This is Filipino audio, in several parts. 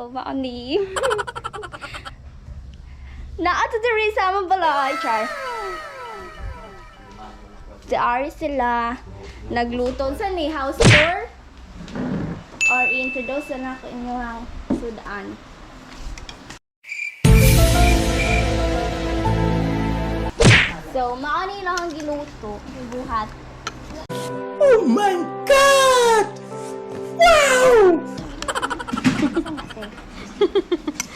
maani. Naato diri sa among balay, char. Diari sila nagluto sa ni house tour or introduce na ko inyong sudan. So, maani lang ang giluto, buhat. Oh my God! Wow!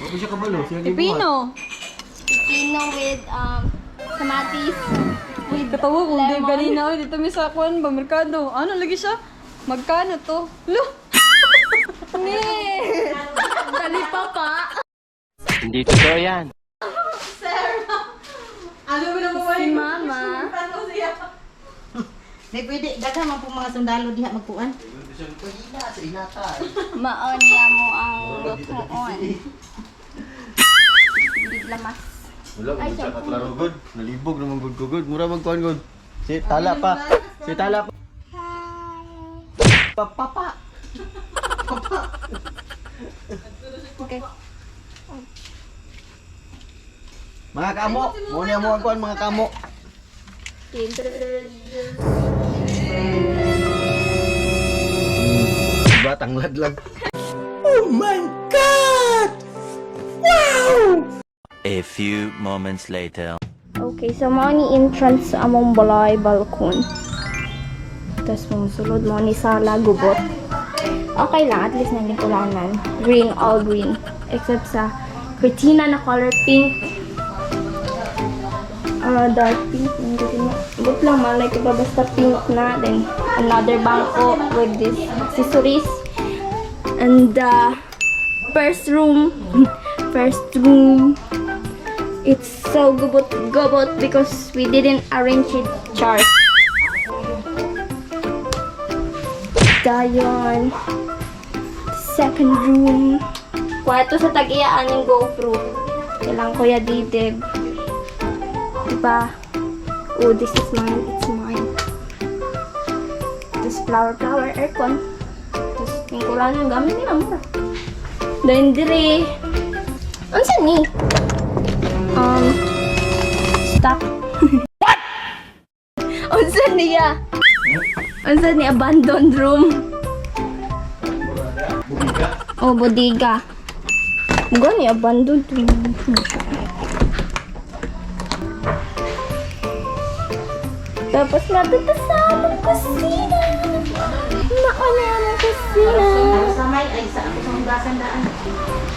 Ako siya kabalo, siya Pipino. Pipino with kamatis. Uy, katawa kung di ganina. Uy, dito may sakwan ba, merkado. Ano lagi siya? Magkano to? Lo! Ni! Dali pa. Hindi totoo yan. Ano ba naman Si Mama. May pwede, daga man po mga sundalo diha magpuan. Maon niya mo ang lutoon. Biglamas. Wala, kung siya katlaro good. Nalibog naman good ko good. Mura magkuhan good. Si tala pa. Si tala pa. Papa. Okay. Mga kamo. Muna mo ang kuhan mga kamo. Diba, tanglad lang. Oh my God! Wow! A few moments later. Okay, so mao ni entrance sa among balay balkon. Tapos mong sulod mo ni sala gubot. Okay lang, at least naging ulanan. Green, all green. Except sa cortina na color pink. Dark pink. But lang, malay ko ba basta pink na. Then, another bangko with this accessories. And the first room. It's so gubot because we didn't arrange it chart. Dayon. Second room. Kwarto sa tag-iyaan yung GoPro. Kailang Kuya Didib. Diba? Oh, this is mine. It's mine. This flower aircon. Tapos yung kulang yung gamit nila mura. Dayon dire. Ano saan ni? Stop. What? Unsa niya? Unsa ni abandoned room? Oh, bodega. Gani abandoned room. Tapos natin sa among kusina. Nauna among kusina. Sa may ay sa ako sa hugasan daan.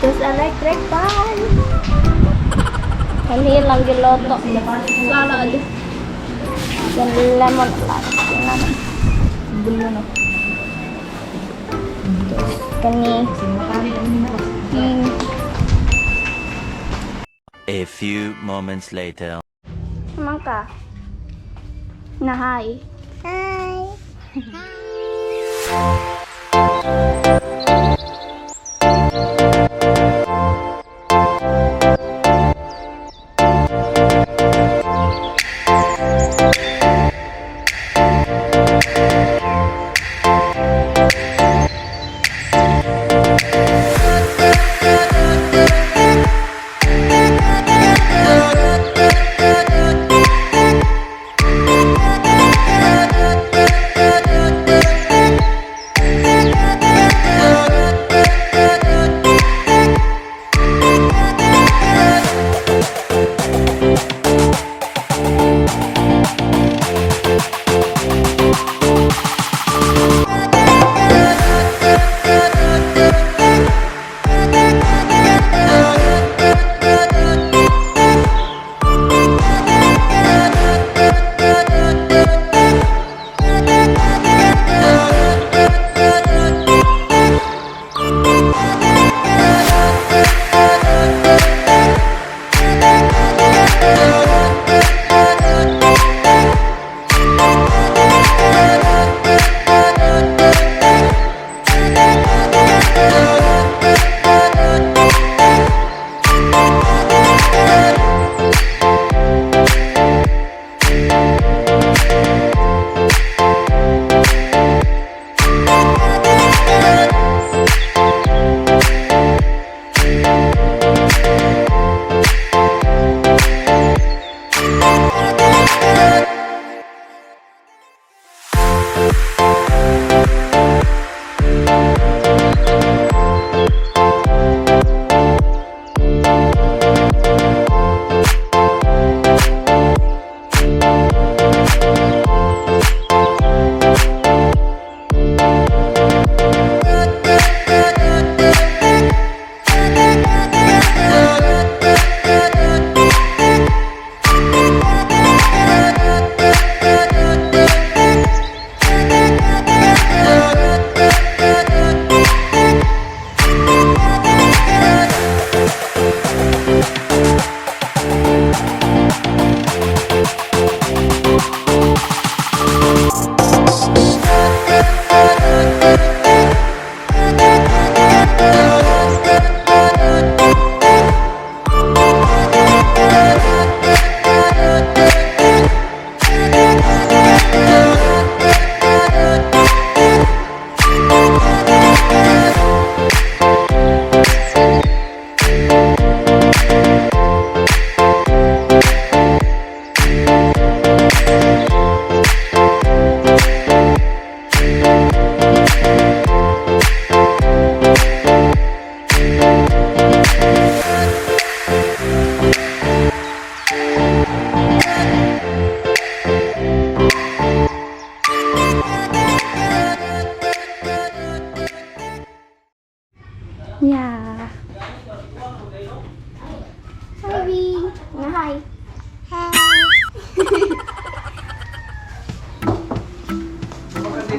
Tapos electric fan. Hindi lang giloto. Salad. Yan lemon salad. Yan bulo no. Tapos kani. A few moments later. Naman ka. Na hi. Hi.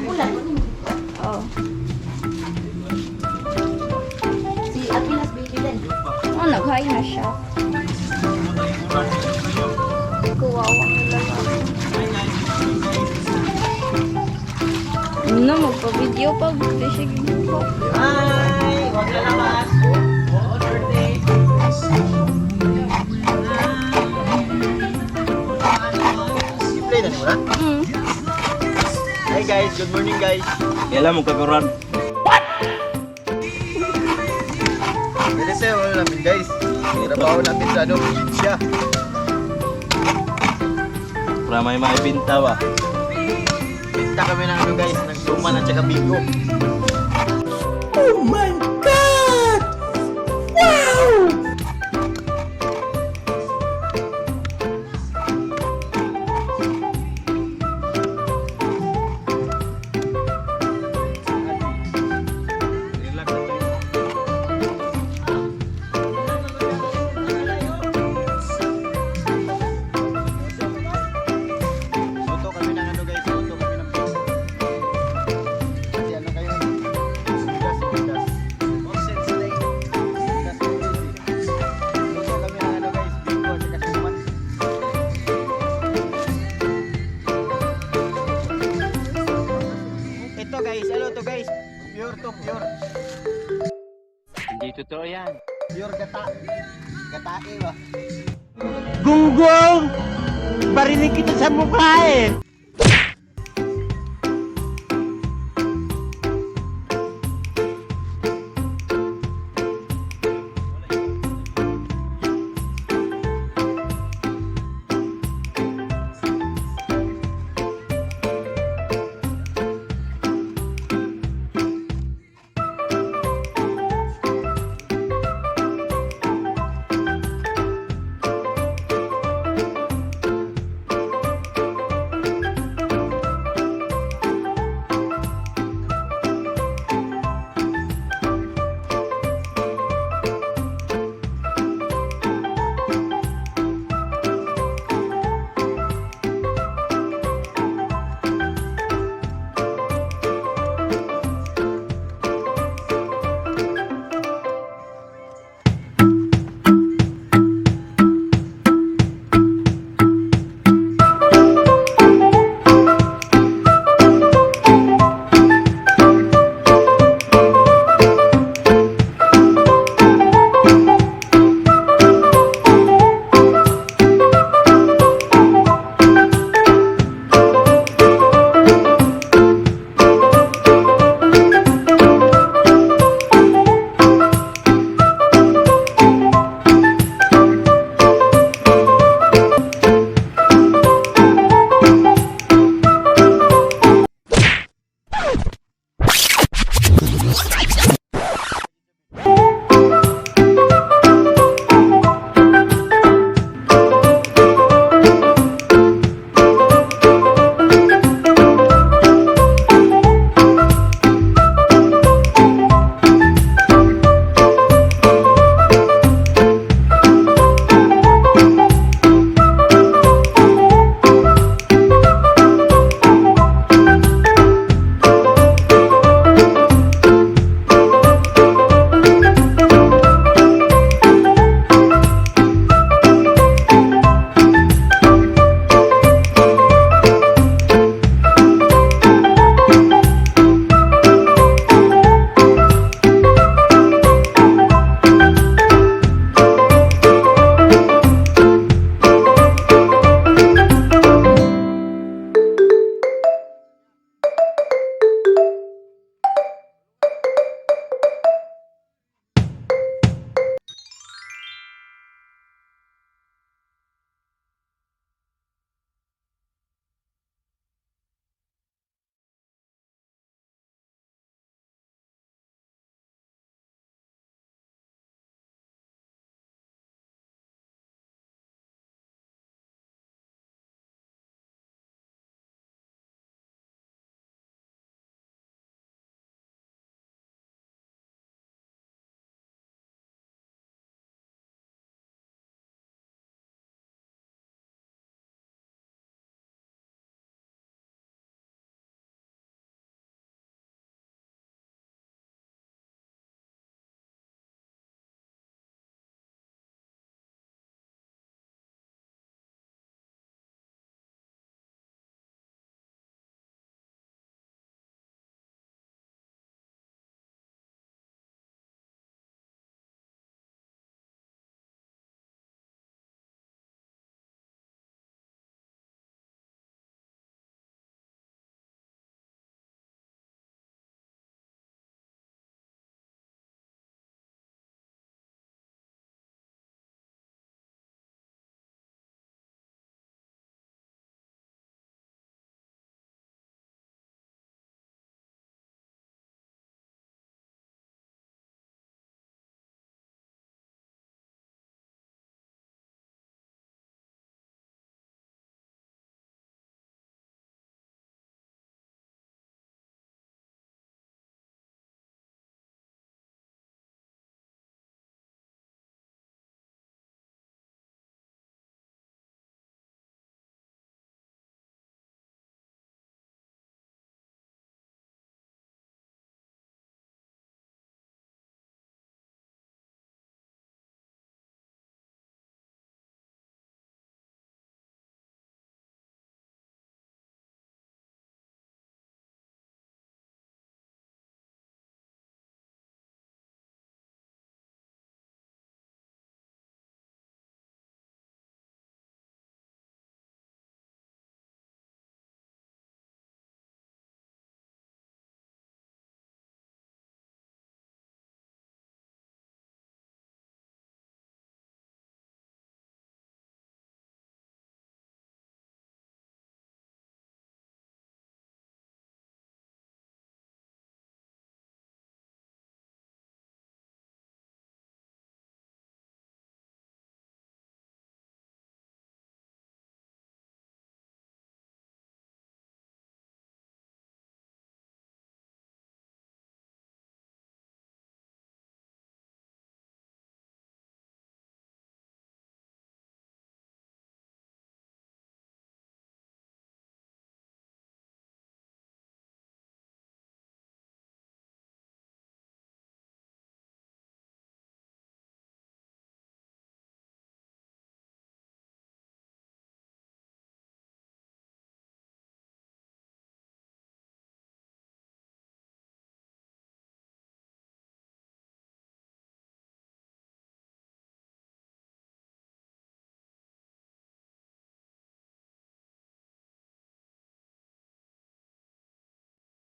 Ulan. Oh. Si Apinas baby din. Oh, naghay na siya. Kuwawang lalaki. Ano, magpa-video pa. Buti siya gibuka. Hi! Huwag lalabas! Birthday! I-play na niyo na? Hi guys, good morning guys. Kailan mo kaguran? Pwede sa'yo, ano namin guys. Trabaho namin sa probinsya. Para may maibinta ba? Pinta kami ng guys, ng Suman at saka Biko. Oh my God! Wow! Luto kami ng guys, luto kami ng Biko. Kasi kayo, bigas. Onsen steak. Bigas. Luto kami ng guys, Biko at saka Suman. Ito guys, ano to guys? Pure to pure. Hindi totoo yan. Pure gata. Gatae ba? Gunggong! Barinig kita sa mukha eh!